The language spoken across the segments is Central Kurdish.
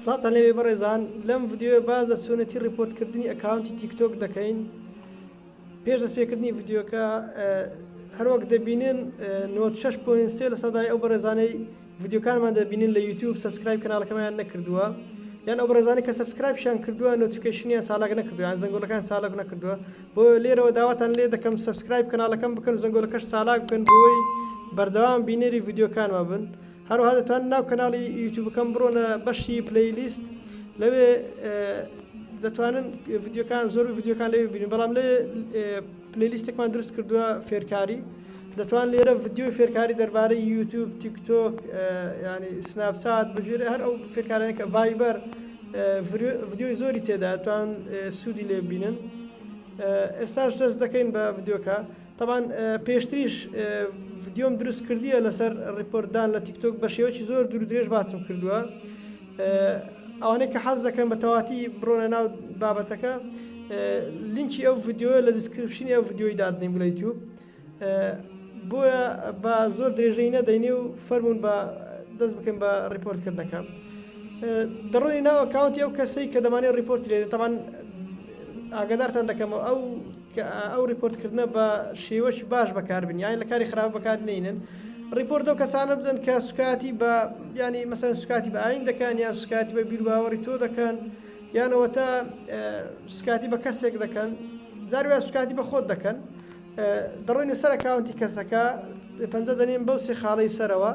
سڵات لێوێ بەڕێزان لەم ڤیددیۆ باز لە چۆنەتی ڕیپۆرتکردنی ئەکاونتی تیکتۆک دەکەین. پێش دەستپێکردنی ڤیددیۆکە هەروەک دەبینن 96.3 لە سەدای ئەو بەڕێزانەی ڤیددیۆکانمان دەبینن لە یوتیوب سبسکرایب کەناڵەکەمان نەکردووە، یان ئەو بەڕێزانەی کە سبسکرایبشیان کردووە نۆتیفیکیشنیان چالاک نەکردووە، یان زەنگۆڵەکان چالاک نەکردووە. بۆ لێرەوە داواتان لێ دەکەم سبسکرایب کەناڵەکەم بکەن و زەنگۆڵەکەش چالاک بکەن بۆی بەردەوام بینێری ڤیددیۆکانمان بن. هەروەها دەتوانن ناو کەناڵی یوتیوبەکەم بڕۆنە بەشی پلەیلیست، لەوێ دەتوانن ڤیددیۆکان زۆر ڤیددیۆکان لەوێ ببینن، بەڵام لێ پلەیلیستێکمان دروست کردووە فێرکاری. دەتوان لێرە ڤیددیۆی فێرکاری دەربارەی یوتیوب، تیکتۆک، ینی سناپچات بەجێرە هەر ئەو فێرکارانێک کە ڤایبەر ڤیددیۆی زۆری تێدا دەتوان سوودی لێ ببینن. ئێستاش دەست دەکەین بە ڤیددیۆکە. طبعاً پێشتریش ڤیددیۆم دروست کردیە لەسەر ڕیپۆرتدان لە تیکتۆک بە شێوەیەکی زۆر دوور درێژ باسم کردووە. ئەوانەی کە حەز دەکەن بە تەواتی بڕۆنە ناو بابەتەکە، لینکی ئەو ڤیددیۆ لە دیسکریپشنی ئەو ڤیددیۆی دادنێم لە یوتیوب. بۆیە بە زۆر درێژەی نەدەینێ و فەرمونون بە دەست بکەین بە ڕیپۆرتکردنەکە. دەڕۆی ناو ئەکاونتی ئەو کەسەی کە دەمانێت ڕیپۆرت لێ تەمان ئاگادارتان دەکەمەوە ئەو ڕیپۆرتکردنە بە شێوەشی باش بەکاربن، یان لە کاری خراپ بەکار نینن. ڕیپۆرت ئەو کەسانە بدەن کە سوکاتی بە ینی مەسەن سوکاتی بە ئاین دەکەن، یان سوکاتی بە بیر باوەڕی تۆ دەکەن، یانەوە تا سوکاتی بە کەسێک دەکەن، جاروە سوکاتی بە خۆت دەکەن. دەڕۆینە سەر ئەکاونتی کەسەکە، پەنجە دەنێن بەو سێ خاڵەی سەرەوە،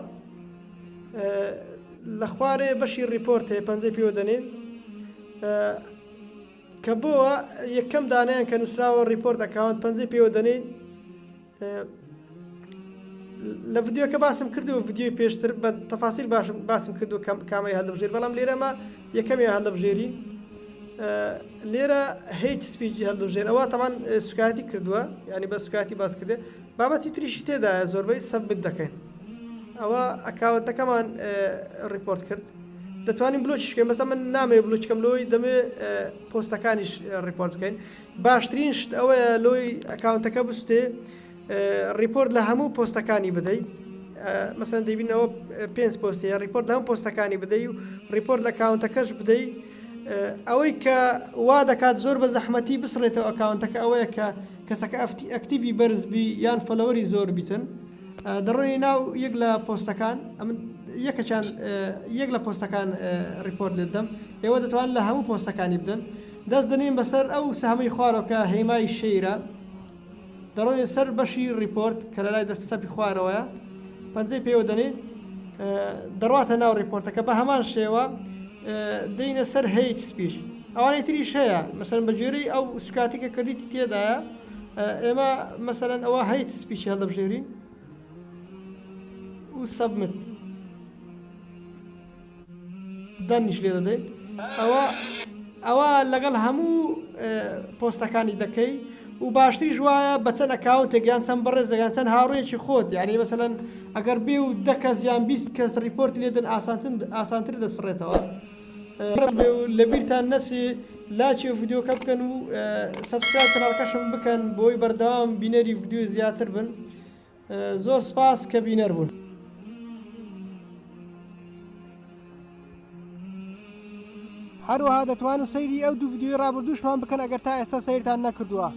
لە خوارێ بەشی ڕیپۆرت هەیە پەنجەی پێوە دەنێن کە بۆوە یەکەم دانیان کە نووسراوە ڕیپۆرت ئەکاونت پەنجەی پێوە دەنێن. لە ڤیددیۆکە باسم کردو ڤیددیۆی پێشتر بە تەفاسیل باسم کردو کامی هەڵدەبژێر، بەڵام لێرەمە یەکەمی هەڵدەبژێرین. لێرە هیچ سپیچ هەڵدەبژێر، ئەوە تەمان سوکاتی کردووە، ینی بە سوکاتی باس کردێ. بابەتی تریشی تێدایە زۆربەی سەبت دەکەین. ئەوە ئەکاونتەکەمان ڕیپۆرت کرد. دەتوانین بلۆچیشکەین، بەسە من نامەوێت بلۆچکەم لۆی دەمێ پۆستەکانیش ڕیپۆرت بکەین. باشترین شت ئەوەیە لۆی ئەکاونتەکە بستێ ڕیپۆرت لە هەموو پۆستەکانی بدەیت. مەسەن دەبینەوە 5 پۆستەیە، ڕیپۆرت لە هەموو پۆستەکانی بدەیت و ڕیپۆرت لە ئەکاونتەکەش بدەیت. ئەوەی کە وا دەکات زۆر بە زەحمەتی بسڕێتەوە ئەکاونتەکە ئەوەیە کە کەسەکە ئەکتیڤی بەرزبی یان فۆلۆوەری زۆر بیتن. دەڕۆی ناو یەک لە پۆستەکان، یەک لە پۆستەکان ڕیپۆرت لێ دەم. ئێوە دەتوان لە هەموو پۆستەکانی بدەن. دەست دەنێن بەسەر ئەو سەهمەی خوارەوە کە هێمای شەیرە، دەڕۆین سەر بەشی ڕیپۆرت کە لە لای دەست سەپی خوارەوەیە، پەنجەی پێوە دەنێن، دەڕواتە ناو ڕیپۆرتەکە. بە هەمان شێوە دەینە سەر هیچ سپیچ. ئەوانەی تریش هەیە، مەسەن بەجێرەی ئەو سوکاتی کە کردیتی تێدایە، ئێمە مەسەرەن ئەوە هیچ سپیچی هەڵدەبژێرین و سەبمت دەنیش لێ دەدەین. ئەوە لەگەڵ هەموو پۆستەکانی دەکەی و باشتریش وایە بە چەند ئەکاونتێک یان چەند بەڕێز یان چەند هاوڕێکی خۆت، یعنی مەسەلەن ئەگەر بێ و 10 کەس یان 20 کەس ڕیپۆرت لێدن ئاسانتر دەسڕێتەوە. لە بیرتان نەچێ لاکی ڤیددیۆکە بکەن و سەبسکرایب کەناڵەکەشم بکەن بۆی بەردەوام بینەری ڤیددیۆ زیاتر بن. زۆر سپاس کە بینەر بوون. هەروەها دەتوانن سەیری ئەو دوو ڤیددیۆی ڕابردووشمان بکەن ئەگەر تا ئێستا سەیرتان نەکردووە.